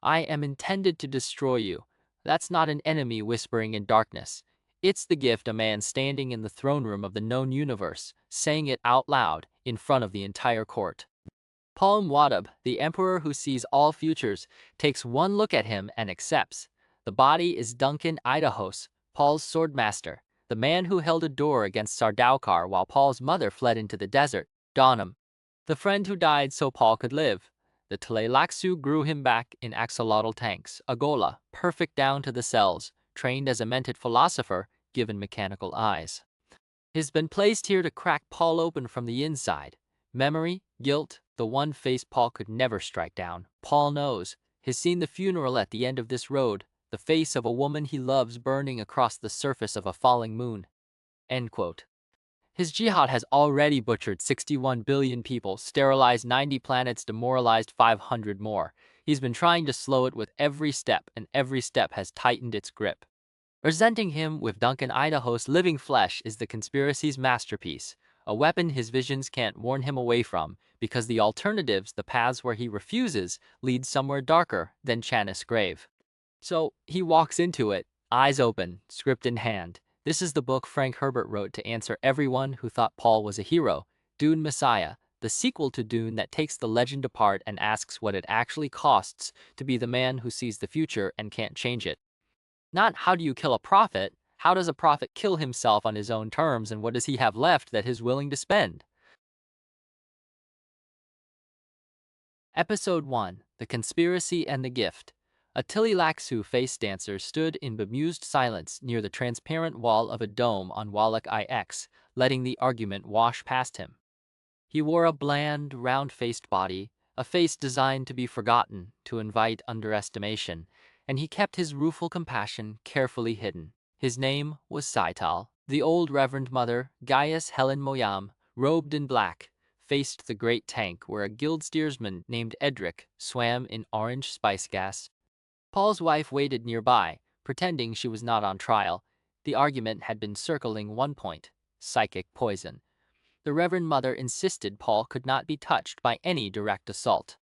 I am intended to destroy you. That's not an enemy whispering in darkness. It's the gift a man standing in the throne room of the known universe, saying it out loud in front of the entire court. Paul Muad'Dib, the emperor who sees all futures, takes one look at him and accepts. The body is Duncan Idaho's, Paul's swordmaster, the man who held a door against Sardaukar while Paul's mother fled into the desert, Donham, the friend who died so Paul could live. The Tleilaxu grew him back in axolotl tanks, a ghola, perfect down to the cells, trained as a mented philosopher, given mechanical eyes. He's been placed here to crack Paul open from the inside. Memory, guilt, the one face Paul could never strike down. Paul knows. He's seen the funeral at the end of this road, the face of a woman he loves burning across the surface of a falling moon. End quote. His jihad has already butchered 61 billion people, sterilized 90 planets, demoralized 500 more. He's been trying to slow it with every step, and every step has tightened its grip. Presenting him with Duncan Idaho's living flesh is the conspiracy's masterpiece, a weapon his visions can't warn him away from, because the alternatives, the paths where he refuses, lead somewhere darker than Chanis' grave. So he walks into it, eyes open, script in hand. This is the book Frank Herbert wrote to answer everyone who thought Paul was a hero, Dune Messiah, the sequel to Dune that takes the legend apart and asks what it actually costs to be the man who sees the future and can't change it. Not how do you kill a prophet, how does a prophet kill himself on his own terms, and what does he have left that he's willing to spend? Episode 1, The Conspiracy and the Gift. A Tleilaxu face dancer stood in bemused silence near the transparent wall of a dome on Wallach IX, letting the argument wash past him. He wore a bland, round-faced body, a face designed to be forgotten, to invite underestimation, and he kept his rueful compassion carefully hidden. His name was Saital. The old Reverend Mother, Gaius Helen Moyam, robed in black, faced the great tank where a guild steersman named Edric swam in orange spice gas. Paul's wife waited nearby, pretending she was not on trial. The argument had been circling one point: psychic poison. The Reverend Mother insisted Paul could not be touched by any direct assault.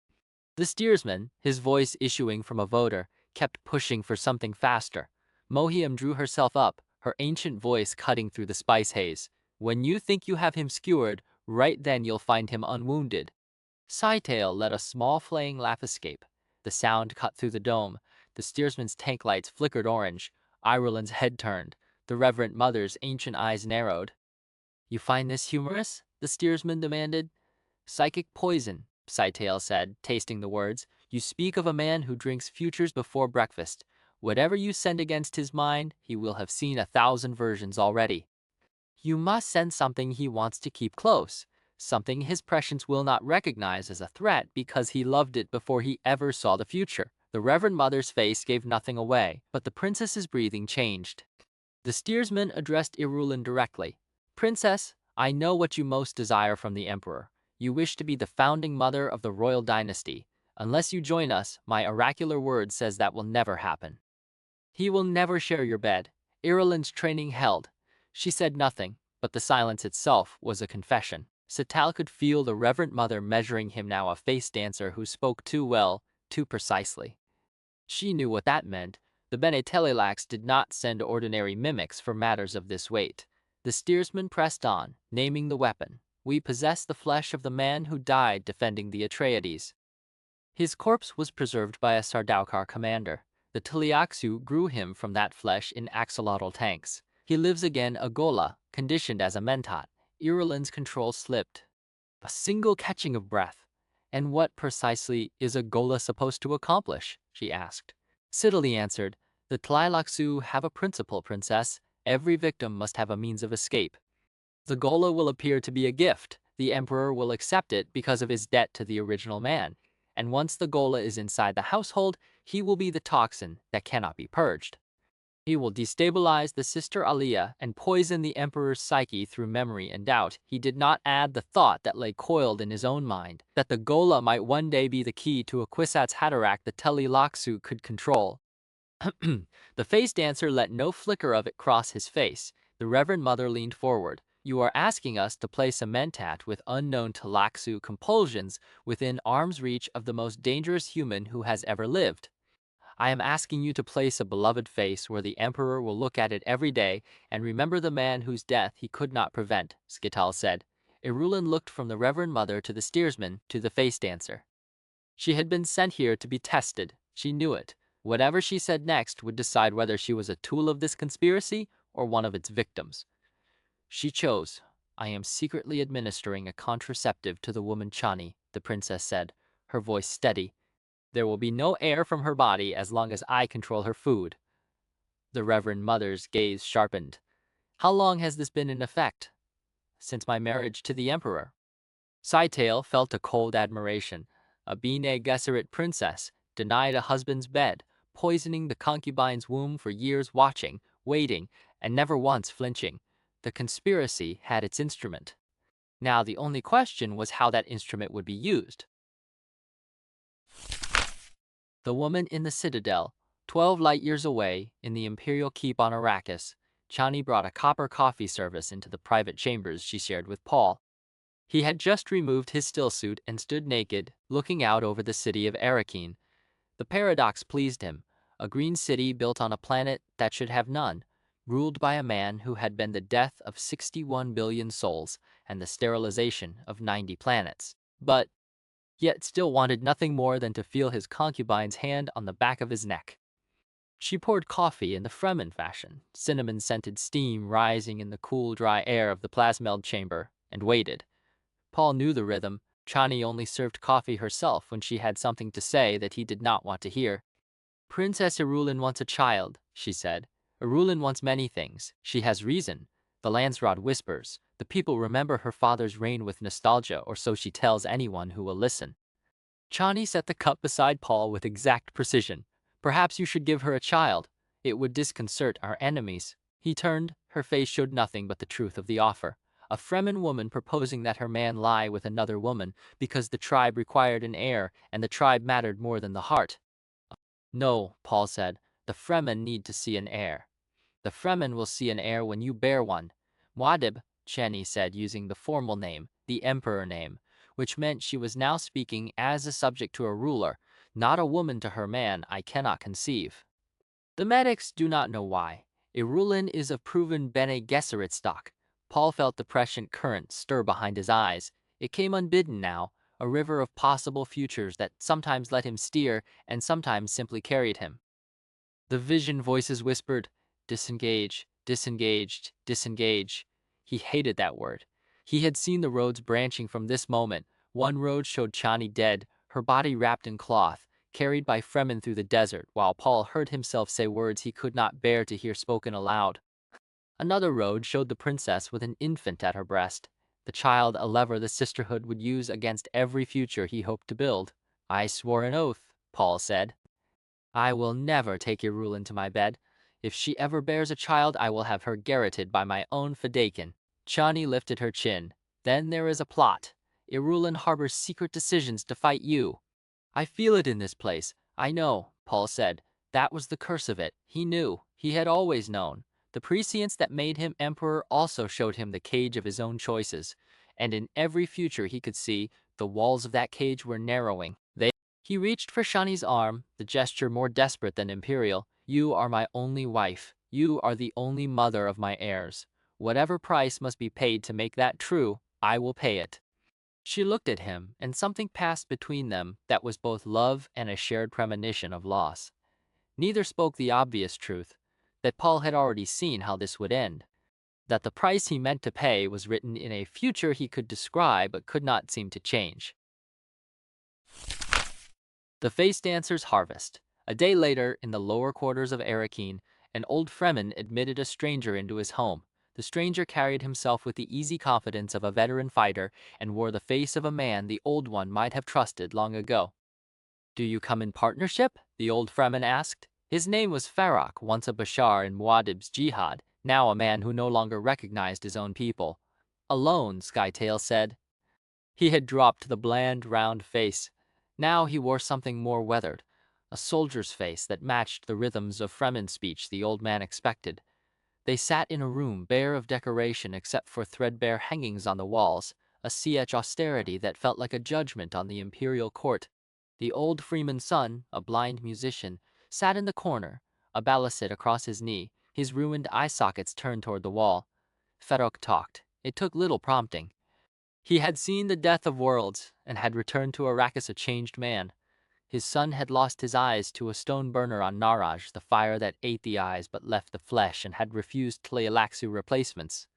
The steersman, his voice issuing from a voter, kept pushing for something faster. Mohiam drew herself up, her ancient voice cutting through the spice haze. When you think you have him skewered, right then you'll find him unwounded. Scytale let a small flaying laugh escape. The sound cut through the dome. The steersman's tank lights flickered orange. Ireland's head turned. The Reverend Mother's ancient eyes narrowed. You find this humorous? The steersman demanded. Psychic poison, Scytale said, tasting the words. You speak of a man who drinks futures before breakfast. Whatever you send against his mind, he will have seen 1,000 versions already. You must send something he wants to keep close, something his prescience will not recognize as a threat because he loved it before he ever saw the future. The Reverend Mother's face gave nothing away, but the princess's breathing changed. The steersman addressed Irulan directly. Princess, I know what you most desire from the Emperor. You wish to be the founding mother of the royal dynasty. Unless you join us, my oracular word says that will never happen. He will never share your bed. Irulan's training held. She said nothing, but the silence itself was a confession. Sital could feel the Reverend Mother measuring him now, a face dancer who spoke too well, too precisely. She knew what that meant. The Bene Tleilax did not send ordinary mimics for matters of this weight. The steersman pressed on, naming the weapon. We possess the flesh of the man who died defending the Atreides. His corpse was preserved by a Sardaukar commander. The Tleilaxu grew him from that flesh in axolotl tanks. He lives again, a ghola, conditioned as a mentat. Irulan's control slipped. A single catching of breath. And what precisely is a ghola supposed to accomplish? She asked. Siddeley answered, the Tleilaxu have a principle, princess. Every victim must have a means of escape. The ghola will appear to be a gift. The emperor will accept it because of his debt to the original man. And once the ghola is inside the household, he will be the toxin that cannot be purged. He will destabilize the sister Aliyah and poison the emperor's psyche through memory and doubt. He did not add the thought that lay coiled in his own mind, that the ghola might one day be the key to a Kwisatz Haderach the Tleilaxu could control. The face dancer let no flicker of it cross his face. The Reverend Mother leaned forward. You are asking us to place a mentat with unknown Tleilaxu compulsions within arm's reach of the most dangerous human who has ever lived. I am asking you to place a beloved face where the Emperor will look at it every day and remember the man whose death he could not prevent, Skital said. Irulan looked from the Reverend Mother to the steersman to the face dancer. She had been sent here to be tested. She knew it. Whatever she said next would decide whether she was a tool of this conspiracy or one of its victims. She chose. I am secretly administering a contraceptive to the woman Chani, the princess said, her voice steady. There will be no air from her body as long as I control her food. The Reverend Mother's gaze sharpened. How long has this been in effect? Since my marriage to the Emperor. Scytale felt a cold admiration. A Bene Gesserit princess, denied a husband's bed, poisoning the concubine's womb for years, watching, waiting, and never once flinching. The conspiracy had its instrument. Now the only question was how that instrument would be used. The woman in the citadel, 12 light-years away, in the imperial keep on Arrakis, Chani brought a copper coffee service into the private chambers she shared with Paul. He had just removed his stillsuit and stood naked, looking out over the city of Arrakeen. The paradox pleased him, a green city built on a planet that should have none, ruled by a man who had been the death of 61 billion souls and the sterilization of 90 planets, but yet still wanted nothing more than to feel his concubine's hand on the back of his neck. She poured coffee in the Fremen fashion, cinnamon-scented steam rising in the cool, dry air of the plasmeld chamber, and waited. Paul knew the rhythm. Chani only served coffee herself when she had something to say that he did not want to hear. Princess Irulan wants a child, she said. Irulan wants many things. She has reason. The Landsrod whispers. The people remember her father's reign with nostalgia, or so she tells anyone who will listen. Chani set the cup beside Paul with exact precision. Perhaps you should give her a child. It would disconcert our enemies. He turned. Her face showed nothing but the truth of the offer. A Fremen woman proposing that her man lie with another woman because the tribe required an heir and the tribe mattered more than the heart. No, Paul said, the Fremen need to see an heir. The Fremen will see an heir when you bear one. Muad'Dib, Chani said, using the formal name, the emperor name, which meant she was now speaking as a subject to a ruler, not a woman to her man. I cannot conceive. The medics do not know why. Irulan is of proven Bene Gesserit stock. Paul felt the prescient current stir behind his eyes. It came unbidden now, a river of possible futures that sometimes let him steer and sometimes simply carried him. The vision voices whispered, disengage, disengaged, disengage. He hated that word. He had seen the roads branching from this moment. One road showed Chani dead, her body wrapped in cloth, carried by Fremen through the desert, while Paul heard himself say words he could not bear to hear spoken aloud. Another road showed the princess with an infant at her breast, the child a lever the sisterhood would use against every future he hoped to build. I swore an oath, Paul said. I will never take Irulan to my bed. If she ever bears a child, I will have her garroted by my own Fedaykin. Chani lifted her chin. Then there is a plot. Irulan harbors secret decisions to fight you. I feel it in this place. I know, Paul said. That was the curse of it. He knew. He had always known. The prescience that made him emperor also showed him the cage of his own choices. And in every future he could see, the walls of that cage were narrowing. He reached for Shani's arm, the gesture more desperate than imperial. You are my only wife. You are the only mother of my heirs. Whatever price must be paid to make that true, I will pay it. She looked at him, and something passed between them that was both love and a shared premonition of loss. Neither spoke the obvious truth, that Paul had already seen how this would end, that the price he meant to pay was written in a future he could describe but could not seem to change. The Face Dancer's Harvest. A day later, in the lower quarters of Arrakeen, an old Fremen admitted a stranger into his home. The stranger carried himself with the easy confidence of a veteran fighter and wore the face of a man the old one might have trusted long ago. Do you come in partnership? The old Fremen asked. His name was Farrak, once a Bashar in Muad'Dib's Jihad, now a man who no longer recognized his own people. Alone, Skytail said. He had dropped the bland, round face. Now he wore something more weathered, a soldier's face that matched the rhythms of Fremen speech the old man expected. They sat in a room bare of decoration except for threadbare hangings on the walls, a siege austerity that felt like a judgment on the imperial court. The old freeman's son, a blind musician, sat in the corner, a balisette across his knee, his ruined eye sockets turned toward the wall. Ferok talked. It took little prompting. He had seen the death of worlds, and had returned to Arrakis a changed man. His son had lost his eyes to a stone burner on Naraj, the fire that ate the eyes but left the flesh, and had refused Tleilaxu replacements.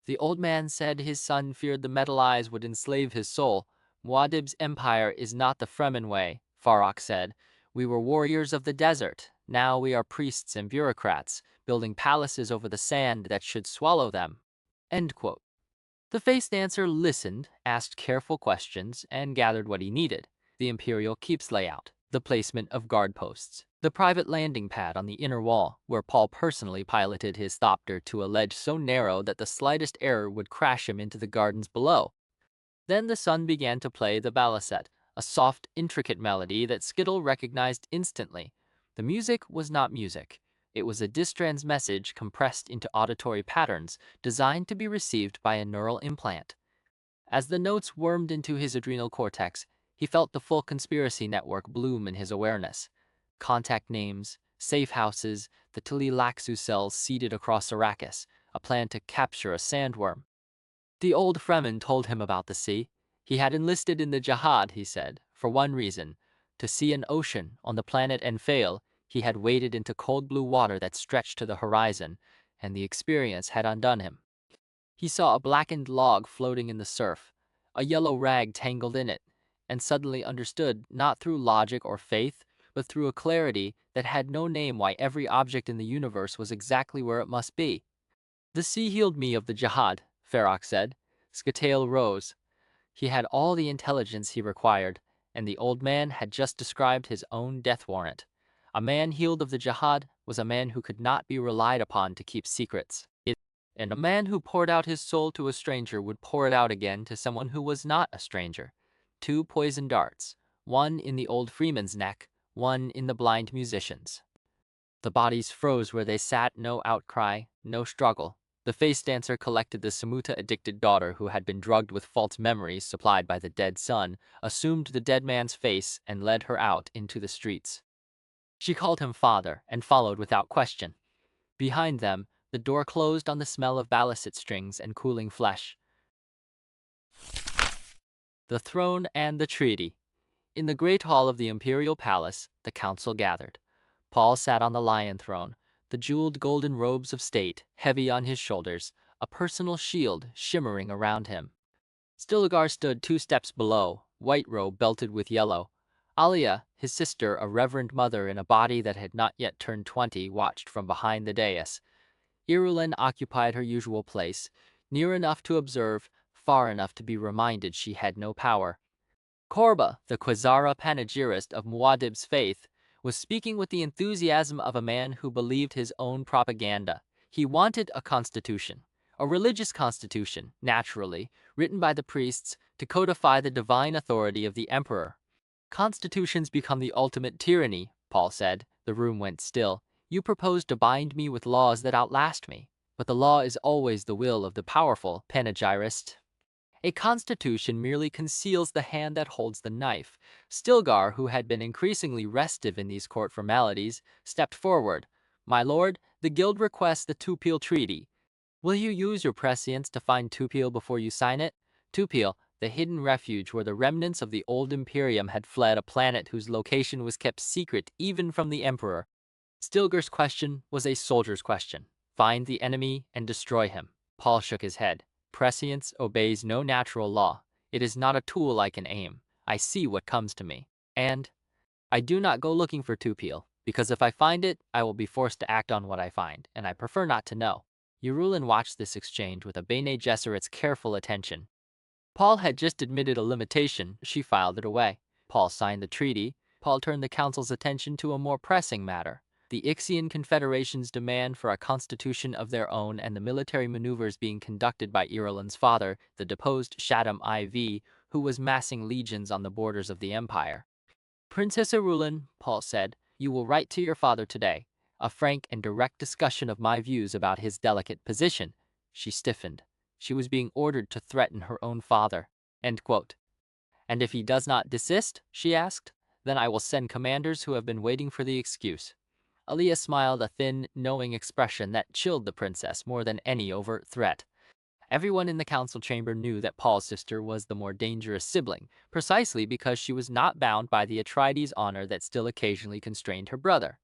The old man said his son feared the metal eyes would enslave his soul. Muad'Dib's empire is not the Fremen way, Farrak said. We were warriors of the desert. Now we are priests and bureaucrats, building palaces over the sand that should swallow them. End quote. The face dancer listened, asked careful questions, and gathered what he needed. The Imperial Keep's layout, the placement of guard posts, the private landing pad on the inner wall, where Paul personally piloted his thopter to a ledge so narrow that the slightest error would crash him into the gardens below. Then the son began to play the balisette, a soft, intricate melody that Skittle recognized instantly. The music was not music. It was a distrans message compressed into auditory patterns designed to be received by a neural implant. As the notes wormed into his adrenal cortex, he felt the full conspiracy network bloom in his awareness. Contact names, safe houses, the Tleilaxu cells seeded across Arrakis, a plan to capture a sandworm. The old Fremen told him about the sea. He had enlisted in the Jihad, he said, for one reason, to see an ocean on the planet Enfail. He had waded into cold blue water that stretched to the horizon, and the experience had undone him. He saw a blackened log floating in the surf, a yellow rag tangled in it, and suddenly understood, not through logic or faith, but through a clarity that had no name, why every object in the universe was exactly where it must be. The sea healed me of the Jihad, Farrak said. Skitail rose. He had all the intelligence he required, and the old man had just described his own death warrant. A man healed of the Jihad was a man who could not be relied upon to keep secrets. And a man who poured out his soul to a stranger would pour it out again to someone who was not a stranger. 2 poisoned darts, one in the old freeman's neck, one in the blind musician's. The bodies froze where they sat, no outcry, no struggle. The face dancer collected the Samuta-addicted daughter who had been drugged with false memories supplied by the dead son, assumed the dead man's face, and led her out into the streets. She called him father and followed without question. Behind them, the door closed on the smell of balisette strings and cooling flesh. The throne and the treaty. In the great hall of the imperial palace, the council gathered. Paul sat on the lion throne, the jeweled golden robes of state heavy on his shoulders, a personal shield shimmering around him. Stilgar stood 2 steps below, white robe belted with yellow. Alia, his sister, a reverend mother in a body that had not yet turned 20, watched from behind the dais. Irulan occupied her usual place, near enough to observe, far enough to be reminded she had no power. Korba, the Quasara panegyrist of Muad'Dib's faith, was speaking with the enthusiasm of a man who believed his own propaganda. He wanted a constitution, a religious constitution, naturally, written by the priests to codify the divine authority of the emperor. Constitutions become the ultimate tyranny, Paul said. The room went still. You propose to bind me with laws that outlast me, but the law is always the will of the powerful, panegyrist. A constitution merely conceals the hand that holds the knife. Stilgar, who had been increasingly restive in these court formalities, stepped forward. My lord, the guild requests the Tupil Treaty. Will you use your prescience to find Tupil before you sign it? Tupil, the hidden refuge where the remnants of the old Imperium had fled, a planet whose location was kept secret even from the Emperor. Stilgar's question was a soldier's question. Find the enemy and destroy him. Paul shook his head. Prescience obeys no natural law. It is not a tool I can aim. I see what comes to me. And I do not go looking for Tupil, because if I find it, I will be forced to act on what I find, and I prefer not to know. Irulan watched this exchange with a Bene Gesserit's careful attention. Paul had just admitted a limitation. She filed it away. Paul signed the treaty. Paul turned the council's attention to a more pressing matter. The Ixian Confederation's demand for a constitution of their own and the military maneuvers being conducted by Irulan's father, the deposed Shaddam IV, who was massing legions on the borders of the empire. Princess Irulan, Paul said, you will write to your father today. A frank and direct discussion of my views about his delicate position. She stiffened. She was being ordered to threaten her own father. End quote. And if he does not desist, she asked. Then I will send commanders who have been waiting for the excuse." Aliyah smiled, a thin, knowing expression that chilled the princess more than any overt threat. Everyone in the council chamber knew that Paul's sister was the more dangerous sibling, precisely because she was not bound by the Atreides honor that still occasionally constrained her brother.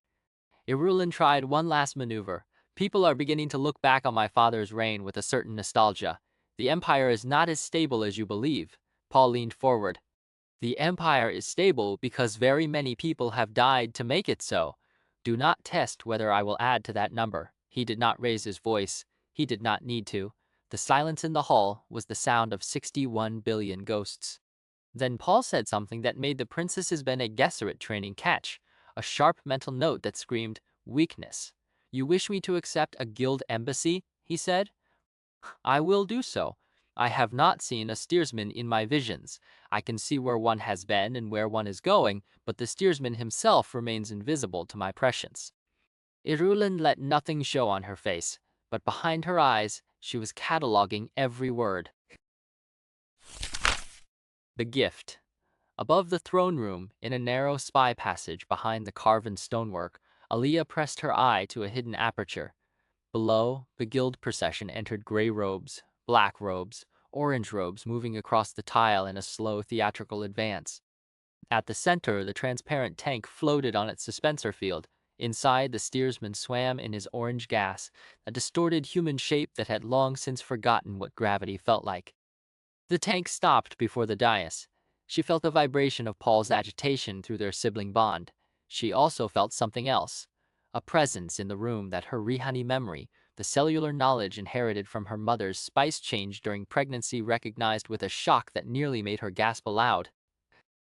Irulan tried one last maneuver. "People are beginning to look back on my father's reign with a certain nostalgia. The Empire is not as stable as you believe." Paul leaned forward. "The Empire is stable because very many people have died to make it so. Do not test whether I will add to that number." He did not raise his voice. He did not need to. The silence in the hall was the sound of 61 billion ghosts. Then Paul said something that made the Princess's Bene Gesserit training catch, a sharp mental note that screamed, "Weakness." "You wish me to accept a guild embassy?" he said. "I will do so. I have not seen a steersman in my visions. I can see where one has been and where one is going, but the steersman himself remains invisible to my prescience." Irulan let nothing show on her face, but behind her eyes she was cataloging every word. The gift. Above the throne room, in a narrow spy passage behind the carven stonework, Aliyah pressed her eye to a hidden aperture. Below, the guild procession entered gray robes, black robes, orange robes moving across the tile in a slow theatrical advance. At the center, the transparent tank floated on its suspensor field. Inside, the steersman swam in his orange gas, a distorted human shape that had long since forgotten what gravity felt like. The tank stopped before the dais. She felt the vibration of Paul's agitation through their sibling bond. She also felt something else, a presence in the room that her Rihani memory, the cellular knowledge inherited from her mother's spice change during pregnancy, recognized with a shock that nearly made her gasp aloud.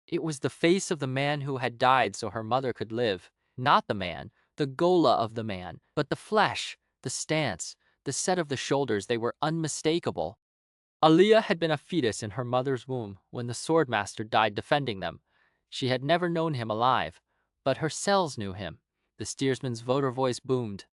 It was the face of the man who had died so her mother could live. Not the man, the ghola of the man, but the flesh, the stance, the set of the shoulders. They were unmistakable. Aliyah had been a fetus in her mother's womb when the swordmaster died defending them. She had never known him alive, but her cells knew him. The steersman's voter voice boomed.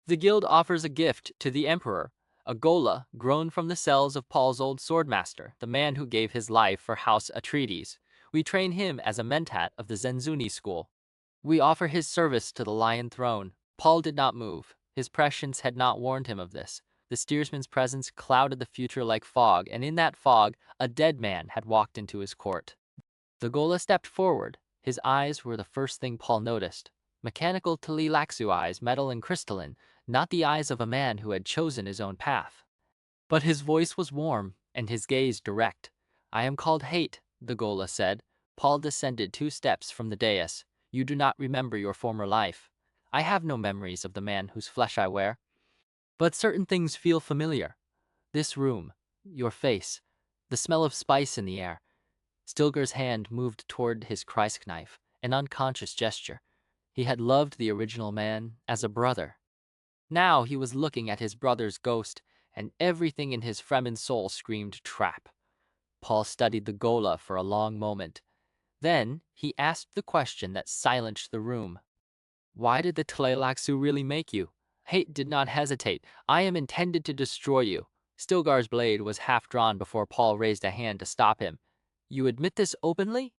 "The guild offers a gift to the emperor, a ghola grown from the cells of Paul's old swordmaster, the man who gave his life for House Atreides. We train him as a mentat of the Zenzuni school. We offer his service to the Lion Throne." Paul did not move. His prescience had not warned him of this. The steersman's presence clouded the future like fog, and in that fog, a dead man had walked into his court. The ghola stepped forward. His eyes were the first thing Paul noticed. Mechanical Tlilaxu eyes, metal and crystalline, not the eyes of a man who had chosen his own path. But his voice was warm, and his gaze direct. "I am called Hate," the ghola said. Paul descended 2 steps from the dais. "You do not remember your former life. I have no memories of the man whose flesh I wear. But certain things feel familiar. This room, your face, the smell of spice in the air." Stilgar's hand moved toward his Kreis knife, an unconscious gesture. He had loved the original man as a brother. Now he was looking at his brother's ghost, and everything in his Fremen soul screamed trap. Paul studied the ghola for a long moment. Then he asked the question that silenced the room. "Why did the Tleilaxu really make you?" Hate did not hesitate. "I am intended to destroy you." Stilgar's blade was half drawn before Paul raised a hand to stop him. "You admit this openly?"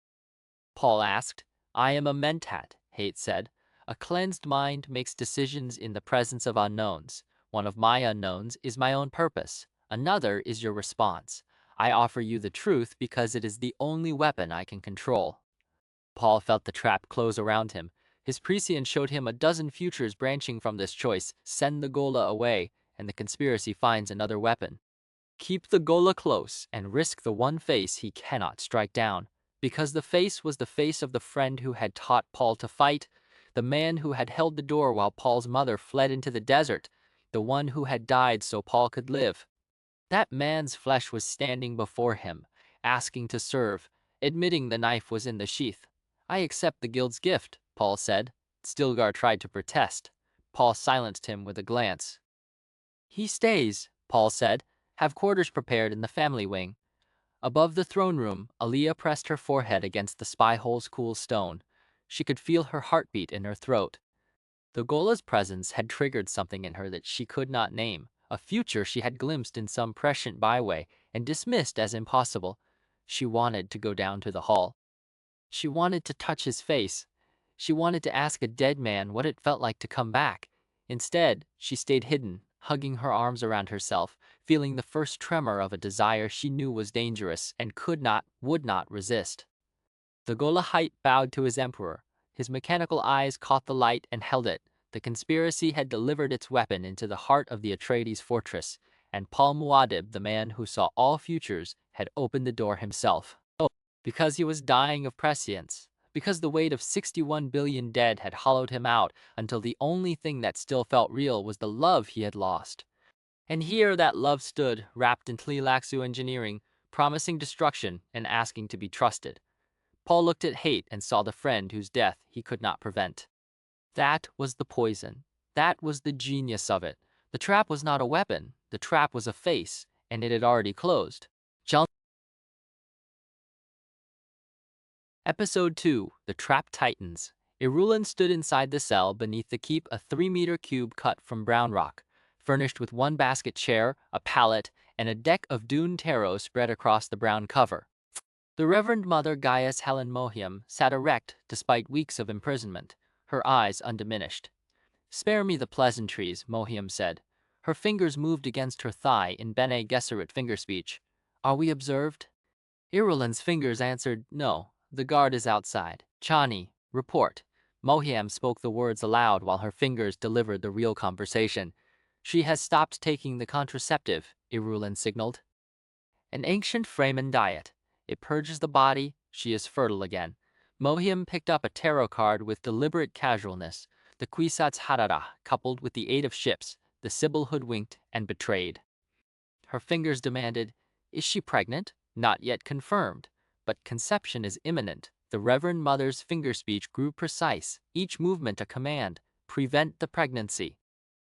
Paul asked. "I am a mentat," Hate said. "A cleansed mind makes decisions in the presence of unknowns. One of my unknowns is my own purpose. Another is your response. I offer you the truth because it is the only weapon I can control." Paul felt the trap close around him. His prescience showed him a dozen futures branching from this choice. Send the ghola away, and the conspiracy finds another weapon. Keep the ghola close and risk the one face he cannot strike down. Because the face was the face of the friend who had taught Paul to fight, the man who had held the door while Paul's mother fled into the desert, the one who had died so Paul could live. That man's flesh was standing before him, asking to serve, admitting the knife was in the sheath. "I accept the guild's gift," Paul said. Stilgar tried to protest. Paul silenced him with a glance. "He stays," Paul said. "Have quarters prepared in the family wing." Above the throne room, Aliyah pressed her forehead against the spy hole's cool stone. She could feel her heartbeat in her throat. The ghola's presence had triggered something in her that she could not name, a future she had glimpsed in some prescient byway and dismissed as impossible. She wanted to go down to the hall. She wanted to touch his face. She wanted to ask a dead man what it felt like to come back. Instead, she stayed hidden, hugging her arms around herself, feeling the first tremor of a desire she knew was dangerous and would not resist. The Golahite bowed to his emperor. His mechanical eyes caught the light and held it. The conspiracy had delivered its weapon into the heart of the Atreides fortress, and Paul Muad'Dib, the man who saw all futures, had opened the door himself. Oh, because he was dying of prescience. Because the weight of 61 billion dead had hollowed him out until the only thing that still felt real was the love he had lost. And here that love stood, wrapped in Tleilaxu engineering, promising destruction and asking to be trusted. Paul looked at hate and saw the friend whose death he could not prevent. That was the poison. That was the genius of it. The trap was not a weapon. The trap was a face, and it had already closed. Episode 2, The Trap Titans. Irulan stood inside the cell beneath the keep, a 3-meter cube cut from brown rock, furnished with one basket chair, a pallet, and a deck of Dune tarot spread across the brown cover. The Reverend Mother Gaius Helen Mohiam sat erect despite weeks of imprisonment, her eyes undiminished. "Spare me the pleasantries," Mohiam said. Her fingers moved against her thigh in Bene Gesserit finger speech. "Are we observed?" Irulan's fingers answered, "No, the guard is outside. Chani, report." Mohiam spoke the words aloud while her fingers delivered the real conversation. "She has stopped taking the contraceptive," Irulan signaled. "An ancient Fremen diet. It purges the body, she is fertile again." Mohiam picked up a tarot card with deliberate casualness, the Kwisatz Haderach, coupled with the 8 of ships, the Sibyl hoodwinked and betrayed. Her fingers demanded, "Is she pregnant?" "Not yet confirmed, but conception is imminent." The Reverend Mother's finger speech grew precise, each movement a command. "Prevent the pregnancy.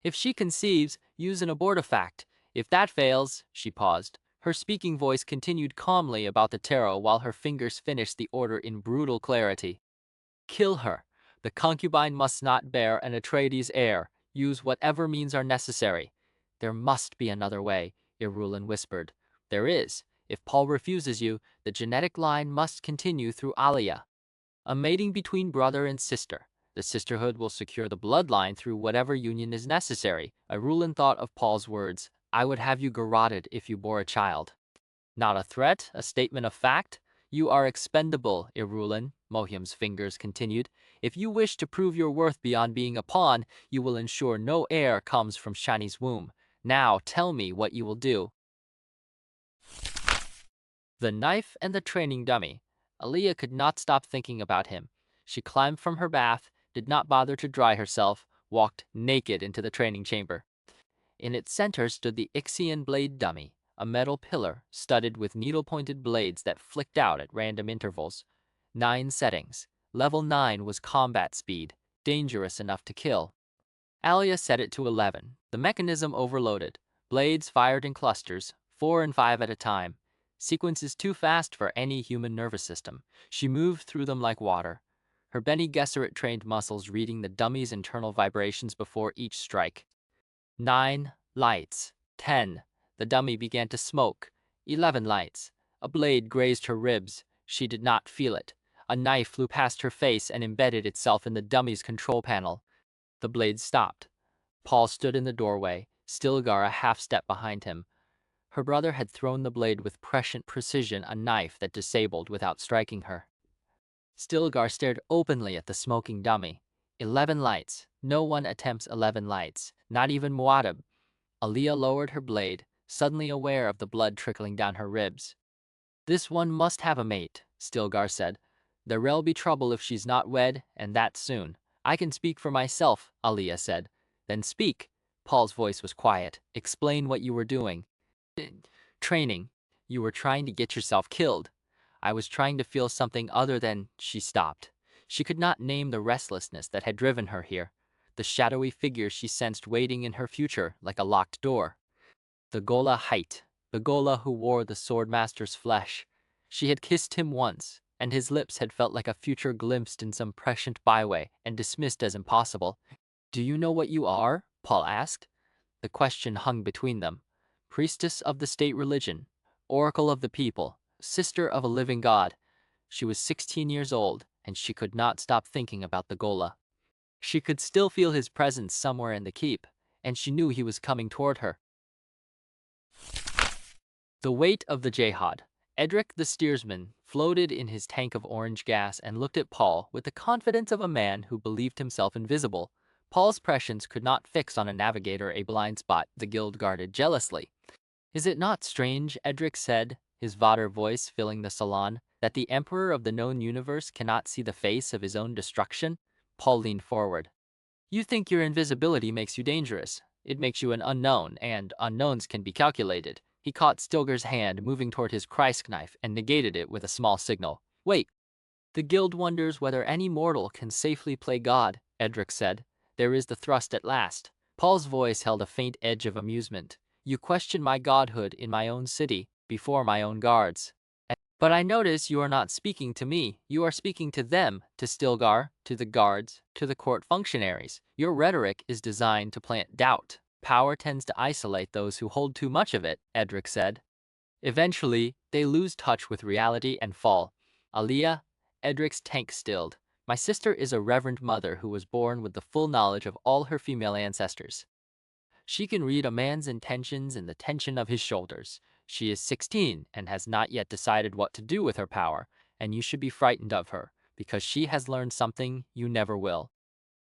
If she conceives, use an abortifact. If that fails," she paused. Her speaking voice continued calmly about the tarot while her fingers finished the order in brutal clarity. "Kill her. The concubine must not bear an Atreides heir. Use whatever means are necessary." "There must be another way," Irulan whispered. "There is. If Paul refuses you, the genetic line must continue through Alia. A mating between brother and sister. The sisterhood will secure the bloodline through whatever union is necessary." Irulan thought of Paul's words, "I would have you garroted if you bore a child." "Not a threat, a statement of fact. You are expendable, Irulan," Mohiam's fingers continued. "If you wish to prove your worth beyond being a pawn, you will ensure no heir comes from Shani's womb. Now tell me what you will do." The knife and the training dummy. Alia could not stop thinking about him. She climbed from her bath, did not bother to dry herself, walked naked into the training chamber. In its center stood the Ixian blade dummy, a metal pillar studded with needle-pointed blades that flicked out at random intervals. 9 settings. Level 9 was combat speed, dangerous enough to kill. Alia set it to 11. The mechanism overloaded. Blades fired in clusters, 4 and 5 at a time. Sequences too fast for any human nervous system. She moved through them like water, her Bene Gesserit trained muscles reading the dummy's internal vibrations before each strike. 9 lights. 10. The dummy began to smoke. 11 lights. A blade grazed her ribs. She did not feel it. A knife flew past her face and embedded itself in the dummy's control panel. The blade stopped. Paul stood in the doorway, Stilgar a half step behind him. Her brother had thrown the blade with prescient precision, a knife that disabled without striking her. Stilgar stared openly at the smoking dummy. 11 lights. No one attempts 11 lights, not even Muad'Dib. Alia lowered her blade, suddenly aware of the blood trickling down her ribs. "This one must have a mate," Stilgar said. "There'll be trouble if she's not wed, and that soon." "I can speak for myself," Alia said. "Then speak." Paul's voice was quiet. "Explain what you were doing." "Training. You were trying to get yourself killed." "I was trying to feel something other than—" She stopped. She could not name the restlessness that had driven her here, the shadowy figure she sensed waiting in her future like a locked door. The ghola height, the ghola who wore the swordmaster's flesh. She had kissed him once, and his lips had felt like a future glimpsed in some prescient byway and dismissed as impossible. "Do you know what you are?" Paul asked. The question hung between them. Priestess of the state religion, oracle of the people, sister of a living god. She was 16 years old, and she could not stop thinking about the ghola. She could still feel his presence somewhere in the keep, and she knew he was coming toward her. The weight of the Jihad. Edric the steersman floated in his tank of orange gas and looked at Paul with the confidence of a man who believed himself invisible. Paul's prescience could not fix on a navigator a blind spot the guild guarded jealously. "Is it not strange," Edric said, his Vater voice filling the salon, "that the Emperor of the known universe cannot see the face of his own destruction?" Paul leaned forward. "You think your invisibility makes you dangerous. It makes you an unknown, and unknowns can be calculated." He caught Stilgar's hand moving toward his Kreis knife and negated it with a small signal. "Wait. The guild wonders whether any mortal can safely play God," Edric said. "There is the thrust at last." Paul's voice held a faint edge of amusement. "You question my godhood in my own city, before my own guards. But I notice you are not speaking to me. You are speaking to them, to Stilgar, to the guards, to the court functionaries. Your rhetoric is designed to plant doubt. Power tends to isolate those who hold too much of it," Edric said. "Eventually, they lose touch with reality and fall." "Aliyah," Edric's tank stilled. "My sister is a reverend mother who was born with the full knowledge of all her female ancestors. She can read a man's intentions in the tension of his shoulders. She is 16 and has not yet decided what to do with her power, and you should be frightened of her, because she has learned something you never will.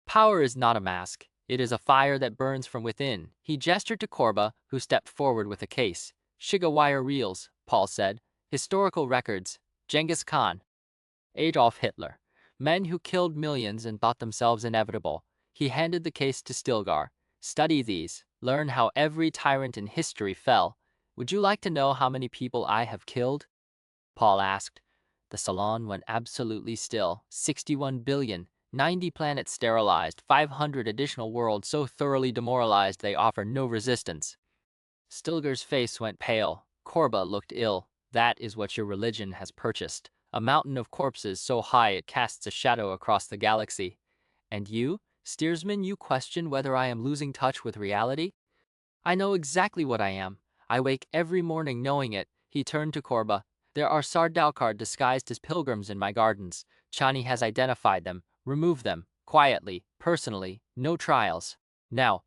Power is not a mask. It is a fire that burns from within." He gestured to Korba, who stepped forward with a case. "Shiga wire reels," Paul said. "Historical records. Genghis Khan. Adolf Hitler. Men who killed millions and thought themselves inevitable." He handed the case to Stilgar. "Study these. Learn how every tyrant in history fell. Would you like to know how many people I have killed?" Paul asked. The salon went absolutely still. 61 billion, 90 planets sterilized, 500 additional worlds so thoroughly demoralized they offer no resistance. Stilgar's face went pale. Korba looked ill. "That is what your religion has purchased. A mountain of corpses so high it casts a shadow across the galaxy. And you, steersman, you question whether I am losing touch with reality? I know exactly what I am. I wake every morning knowing it." He turned to Korba. "There are Sardaukar disguised as pilgrims in my gardens. Chani has identified them. Remove them, quietly, personally, no trials. Now."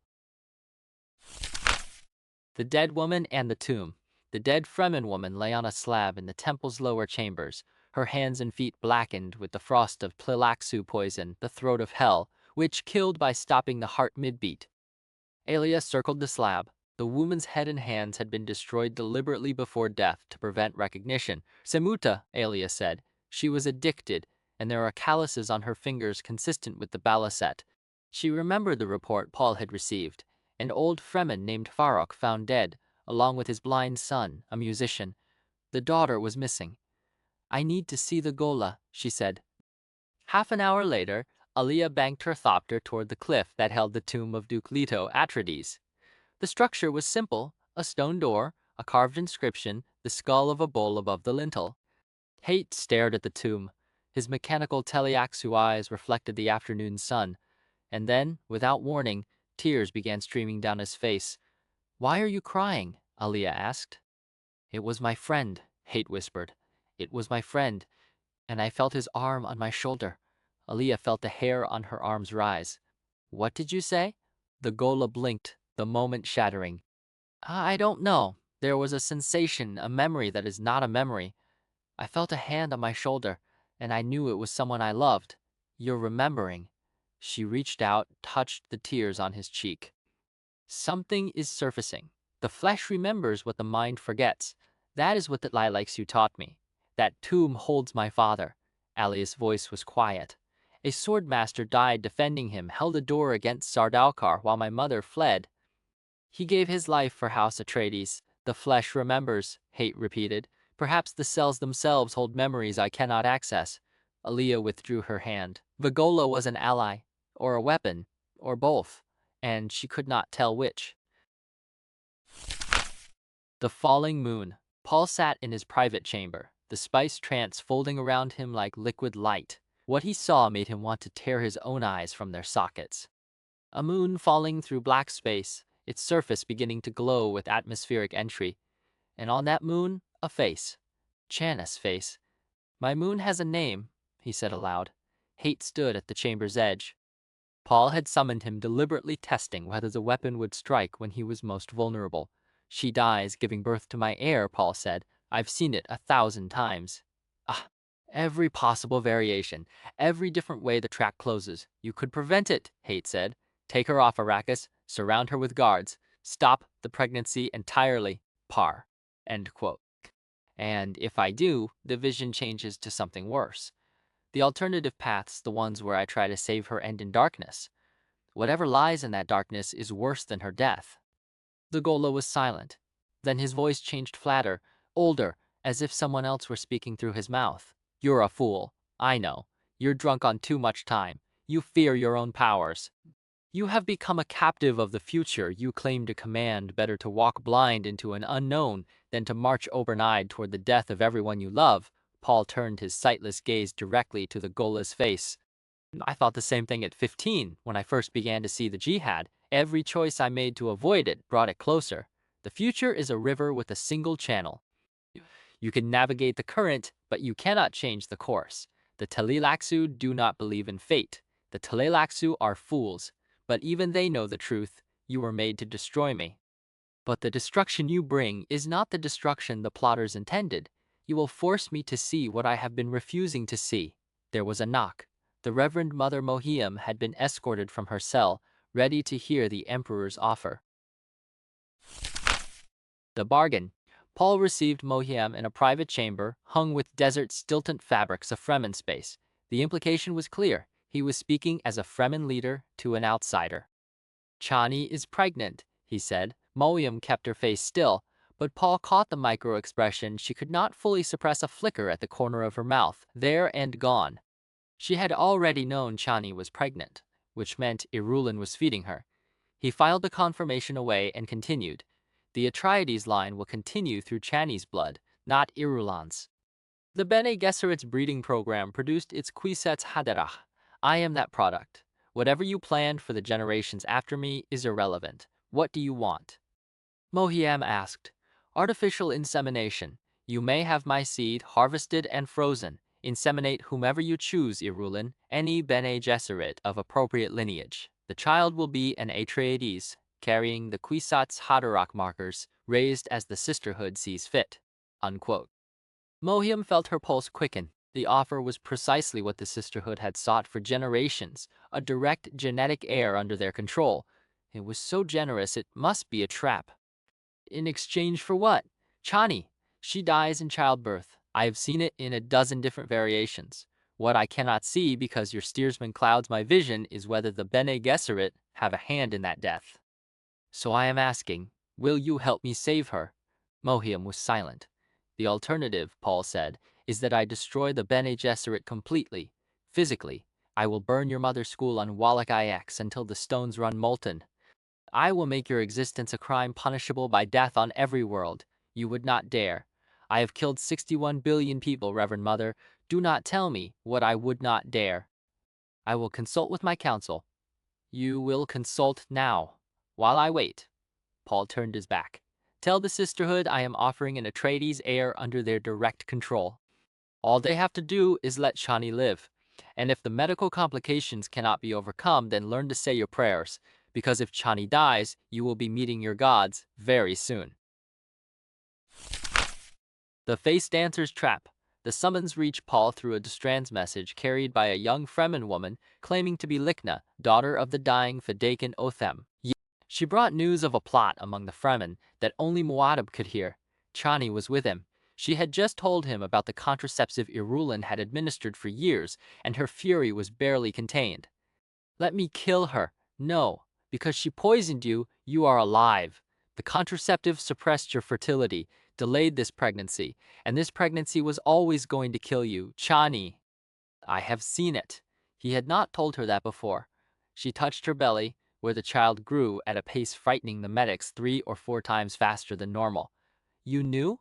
The dead woman and the tomb. The dead Fremen woman lay on a slab in the temple's lower chambers, her hands and feet blackened with the frost of Tleilaxu poison, the throat of hell, which killed by stopping the heart mid-beat. Alia circled the slab. The woman's head and hands had been destroyed deliberately before death to prevent recognition. "Semuta," Alia said. "She was addicted, and there are calluses on her fingers consistent with the baliset." She remembered the report Paul had received. An old Fremen named Farok found dead, along with his blind son, a musician. The daughter was missing. "I need to see the ghola," she said. Half an hour later, Alia banked her thopter toward the cliff that held the tomb of Duke Leto Atreides. The structure was simple, a stone door, a carved inscription, the skull of a bull above the lintel. Hate stared at the tomb. His mechanical Tleilaxu eyes reflected the afternoon sun. And then, without warning, tears began streaming down his face. "Why are you crying?" Alia asked. "It was my friend," Hate whispered. "It was my friend, and I felt his arm on my shoulder." Alia felt the hair on her arms rise. "What did you say?" The ghola blinked, the moment shattering. "I don't know. There was a sensation, a memory that is not a memory. I felt a hand on my shoulder, and I knew it was someone I loved. You're remembering." She reached out, touched the tears on his cheek. "Something is surfacing. The flesh remembers what the mind forgets. That is what the Tleilaxu taught me. That tomb holds my father." Alia's voice was quiet. "A swordmaster died defending him, held a door against Sardaukar while my mother fled. He gave his life for House Atreides. The flesh remembers," Hate repeated. "Perhaps the cells themselves hold memories I cannot access." Alia withdrew her hand. Vigola was an ally, or a weapon, or both, and she could not tell which. The falling moon. Paul sat in his private chamber, the spice trance folding around him like liquid light. What he saw made him want to tear his own eyes from their sockets. A moon falling through black space, its surface beginning to glow with atmospheric entry. And on that moon, a face. Chana's face. My moon has a name, he said aloud. Hate stood at the chamber's edge. Paul had summoned him, deliberately testing whether the weapon would strike when he was most vulnerable. She dies giving birth to my heir, Paul said. I've seen it 1,000 times. Ah, every possible variation, every different way the track closes. You could prevent it, Hate said. Take her off, Arrakis. Surround her with guards. Stop the pregnancy entirely. Par. End quote. And if I do, the vision changes to something worse. The alternative paths, the ones where I try to save her, end in darkness. Whatever lies in that darkness is worse than her death. The ghola was silent. Then his voice changed flatter, older, as if someone else were speaking through his mouth. You're a fool. I know. You're drunk on too much time. You fear your own powers. You have become a captive of the future you claim to command. Better to walk blind into an unknown than to march open-eyed toward the death of everyone you love. Paul turned his sightless gaze directly to the ghola's face. I thought the same thing at 15 when I first began to see the Jihad. Every choice I made to avoid it brought it closer. The future is a river with a single channel. You can navigate the current, but you cannot change the course. The Tleilaxu do not believe in fate. The Tleilaxu are fools, but even they know the truth. You were made to destroy me. But the destruction you bring is not the destruction the plotters intended. You will force me to see what I have been refusing to see. There was a knock. The Reverend Mother Mohiam had been escorted from her cell, ready to hear the Emperor's offer. The bargain. Paul received Mohiam in a private chamber, hung with desert stilton fabrics of Fremen space. The implication was clear. He was speaking as a Fremen leader to an outsider. Chani is pregnant, he said. Mohiam kept her face still, but Paul caught the micro-expression. She could not fully suppress a flicker at the corner of her mouth, there and gone. She had already known Chani was pregnant, which meant Irulan was feeding her. He filed the confirmation away and continued. The Atreides line will continue through Chani's blood, not Irulan's. The Bene Gesserit's breeding program produced its Kwisatz Haderach. I am that product. Whatever you planned for the generations after me is irrelevant. What do you want? Mohiam asked. Artificial insemination. You may have my seed harvested and frozen. Inseminate whomever you choose, Irulan, any Bene Gesserit of appropriate lineage. The child will be an Atreides, carrying the Kwisatz Haderach markers, raised as the sisterhood sees fit. Unquote. Mohiam felt her pulse quicken. The offer was precisely what the sisterhood had sought for generations, a direct genetic heir under their control. It was so generous it must be a trap. In exchange for what? Chani. She dies in childbirth. I have seen it in a dozen different variations. What I cannot see because your steersman clouds my vision is whether the Bene Gesserit have a hand in that death. So I am asking, will you help me save her? Mohiam was silent. The alternative, Paul said, is that I destroy the Bene Gesserit completely. Physically, I will burn your mother's school on Wallach IX until the stones run molten. I will make your existence a crime punishable by death on every world. You would not dare. I have killed 61 billion people, Reverend Mother. Do not tell me what I would not dare. I will consult with my council. You will consult now. While I wait. Paul turned his back. Tell the sisterhood I am offering an Atreides heir under their direct control. All they have to do is let Chani live. And if the medical complications cannot be overcome, then learn to say your prayers, because if Chani dies, you will be meeting your gods very soon. The Face Dancer's Trap. The summons reached Paul through a Destrands message carried by a young Fremen woman claiming to be Likna, daughter of the dying Fedaykin Othem. She brought news of a plot among the Fremen that only Muad'Dib could hear. Chani was with him. She had just told him about the contraceptive Irulan had administered for years, and her fury was barely contained. Let me kill her. No, because she poisoned you, you are alive. The contraceptive suppressed your fertility, delayed this pregnancy, and this pregnancy was always going to kill you. Chani. I have seen it. He had not told her that before. She touched her belly, where the child grew at a pace frightening the medics 3 or 4 times faster than normal. You knew?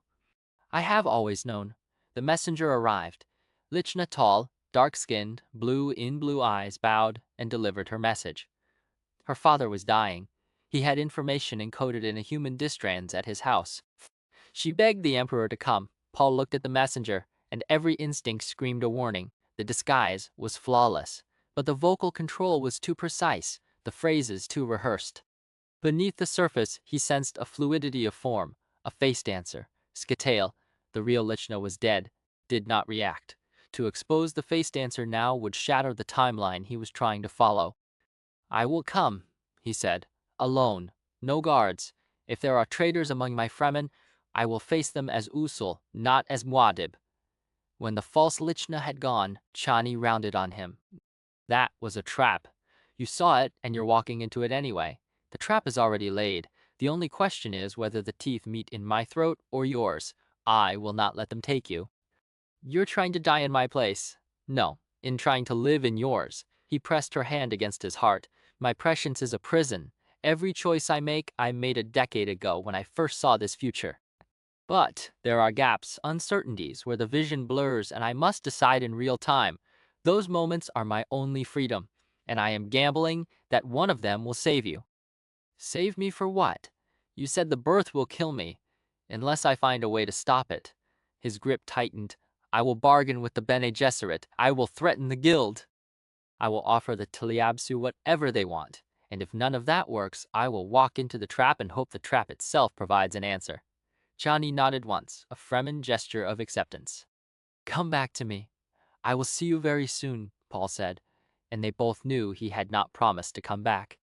I have always known. The messenger arrived. Lichna, tall, dark-skinned, blue eyes, bowed and delivered her message. Her father was dying. He had information encoded in a human Destrands at his house. She begged the Emperor to come. Paul looked at the messenger. and every instinct screamed a warning. The disguise was flawless, but the vocal control was too precise, the phrases too rehearsed. Beneath the surface, he sensed a fluidity of form, a face dancer. Scatale, the real Lichna was dead, did not react. To expose the face dancer now would shatter the timeline he was trying to follow. "I will come," he said, "alone, no guards. If there are traitors among my Fremen, I will face them as Usul, not as Muad'Dib." When the false Lichna had gone, Chani rounded on him. "That was a trap. You saw it, and you're walking into it anyway. The trap is already laid. The only question is whether the teeth meet in my throat or yours. I will not let them take you. You're trying to die in my place. No, in trying to live in yours." He pressed her hand against his heart. "My prescience is a prison. Every choice I make, I made a decade ago when I first saw this future. But there are gaps, uncertainties, where the vision blurs and I must decide in real time. Those moments are my only freedom, and I am gambling that one of them will save you." "Save me for what? You said the birth will kill me, unless I find a way to stop it." His grip tightened. "I will bargain with the Bene Gesserit. I will threaten the guild. I will offer the Tliabsu whatever they want. And if none of that works, I will walk into the trap and hope the trap itself provides an answer." Chani nodded once, a Fremen gesture of acceptance. "Come back to me. I will see you very soon," Paul said, and they both knew he had not promised to come back.